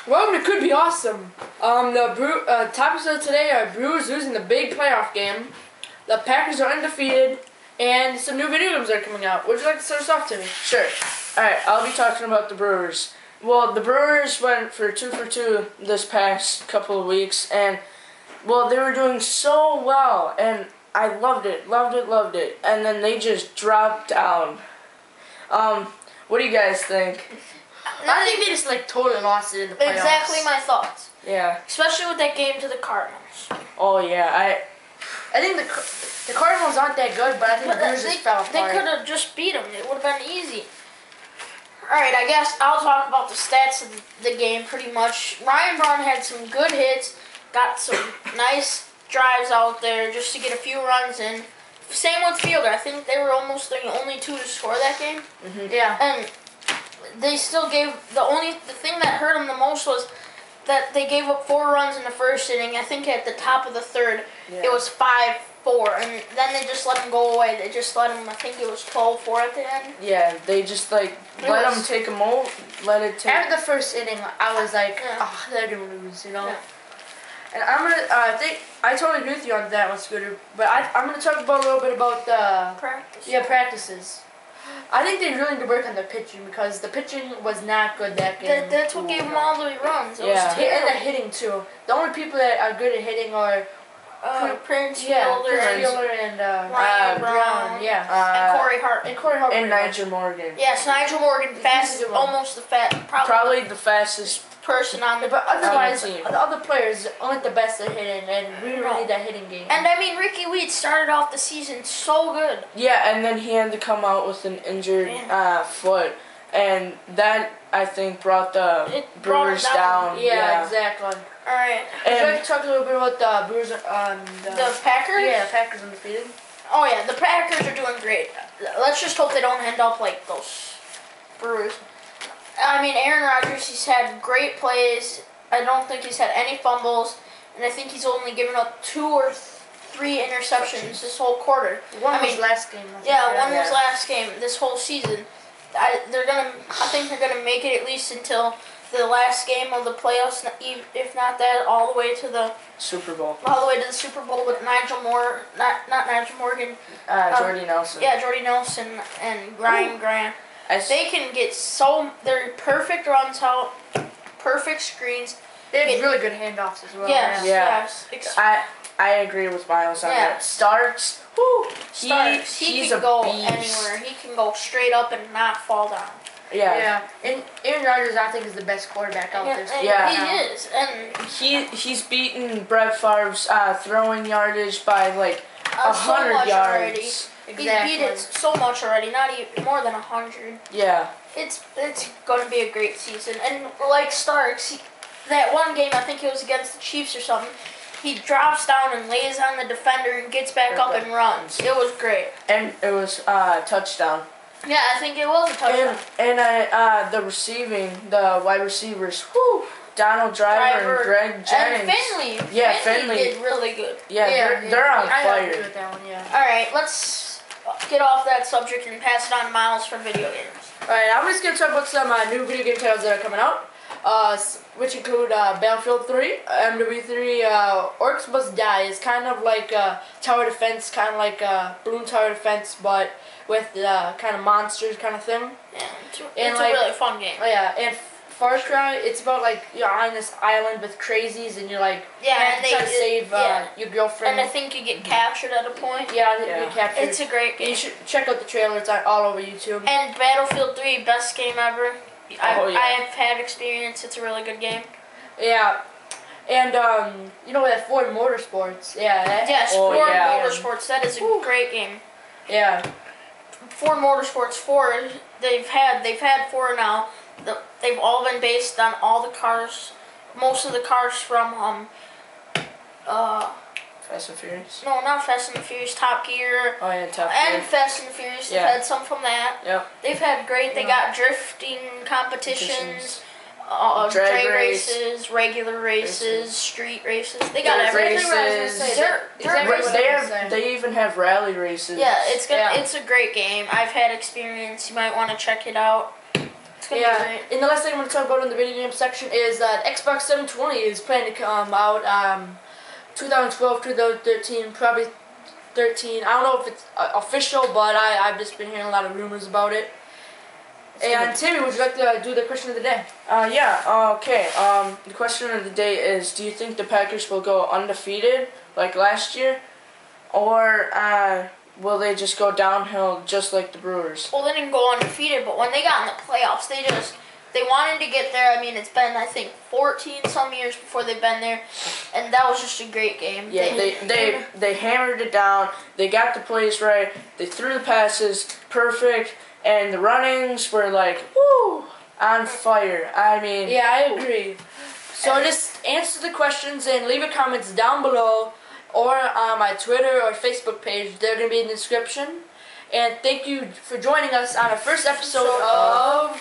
Well, it could be awesome. The topics of today are Brewers losing the big playoff game, the Packers are undefeated, and some new video games are coming out. Would you like to start us off, Timmy? Sure. Alright, I'll be talking about the Brewers. Well, the Brewers went for 2 for 2 this past couple of weeks, and, well, they were doing so well, and I loved it. And then they just dropped down. What do you guys think? I think they just totally lost it in the playoffs. Exactly my thoughts. Yeah. Especially with that game to the Cardinals. Oh, yeah, I think the Cardinals aren't that good, but I think the Brewers just fell apart. They could have just beat them. It would have been easy. Alright, I guess I'll talk about the stats of the game pretty much. Ryan Braun had some good hits, got some nice drives out there just to get a few runs in. Same with Fielder. I think they were almost the only two to score that game. Mm-hmm. Yeah. And they still gave the thing that hurt them the most was that they gave up 4 runs in the first inning. I think at the top of the third, it was 5-4, and then they just let them go away. They just let them. I think it was 12-4 at the end. Yeah, they just let them take them out. After the first inning, I was like, oh, they're gonna lose, you know. Yeah. And I'm gonna I totally agree with you on that one, Scooter. But I'm gonna talk about a little bit about the practices. I think they really need to work on their pitching because the pitching was not good that game. That's what gave them all the runs. It was terrible. And the hitting too. The only people that are good at hitting are Prince Fielder and Ryan Braun, and Corey Hart. And Nigel Morgan. Yes, Nigel Morgan, almost probably the fastest person on the But otherwise, the other players aren't the best at hitting, and we really need that hitting game. And I mean, Ricky Weed started off the season so good. Yeah, and then he had to come out with an injured foot, and that I think brought the Brewers down. Yeah, exactly. All right. Would you like to talk a little bit about the Brewers the Packers? Yeah, the Packers undefeated. Oh yeah, the Packers are doing great. Let's just hope they don't end up like those Brewers. I mean, Aaron Rodgers, he's had great plays. I don't think he's had any fumbles, and I think he's only given up 2 or 3 interceptions this whole quarter. One was last game. One was last game this whole season. I think they're gonna make it at least until the last game of the playoffs, if not that, all the way to the Super Bowl. All the way to the Super Bowl with not Nigel Morgan. Jordy Nelson. Yeah, Jordy Nelson and Ryan Grant. They can get they're perfect runs out, perfect screens. They have really good handoffs as well. Yes. I agree with Miles on that. Starks, he can go anywhere. He can go straight up and not fall down. Yeah. And Aaron Rodgers, I think, is the best quarterback out there. He is. And he's beaten Brett Favre's throwing yardage by like 100 yards. Exactly. He's beat it so much already, not even more than 100. Yeah. It's going to be a great season. And like Starks, that one game, I think it was against the Chiefs or something, he drops down and lays on the defender and gets back up and runs. It was great. And it was a touchdown. Yeah, I think it was a touchdown. And the wide receivers, Donald Driver and Greg Jennings. And Finley. Yeah, Finley did really good. Yeah, they're on fire. I agree with that one, All right, let's get off that subject and pass it on to Miles for video games. Alright, I'm just going to talk about some new video game titles that are coming out, which include Battlefield 3, MW3, Orcs Must Die. It's kind of like tower defense, kind of like balloon tower defense, but with kind of monsters kind of thing. Yeah, it's a really fun game. Oh, yeah, and Far Cry, it's about you're on this island with crazies and you're and trying to save your girlfriend. And I think you get captured at a point. Yeah, you get captured. It's a great game. You should check out the trailer. It's all over YouTube. And Battlefield 3, best game ever. I have had experience. It's a really good game. Yeah. And that Ford Motorsports. Ford Motorsports. That is a great game. Yeah. Ford Motorsports 4. They've had 4 now. They've all been based on all the cars, most of the cars from Fast and Furious. No, not Fast and the Furious. Top Gear. Oh yeah, Top Gear. And Fast and the Furious. They've had some from that. Yep. They've had great. They got drifting competitions. Drag races, regular races, street races. They got everything. They even have rally races. Yeah, it's a great game. I've had experience. You might want to check it out. It's gonna be great. And the last thing I'm going to talk about in the video game section is Xbox 720 is planning to come out 2012, 2013, probably 13. I don't know if it's official, but I've just been hearing a lot of rumors about it. And Timmy, would you like to do the question of the day? Okay. The question of the day is, do you think the Packers will go undefeated like last year? Or will they just go downhill just like the Brewers? Well, they didn't go undefeated, but when they got in the playoffs, they wanted to get there. I mean, it's been, I think, 14-some years before they've been there, and that was just a great game. Yeah, they hammered it down. They got the plays right. They threw the passes perfect, and the runnings were like, woo, on fire. I mean... Yeah, I agree. So just answer the questions and leave your comments down below or on my Twitter or Facebook page. They're going to be in the description. And thank you for joining us on our first episode of...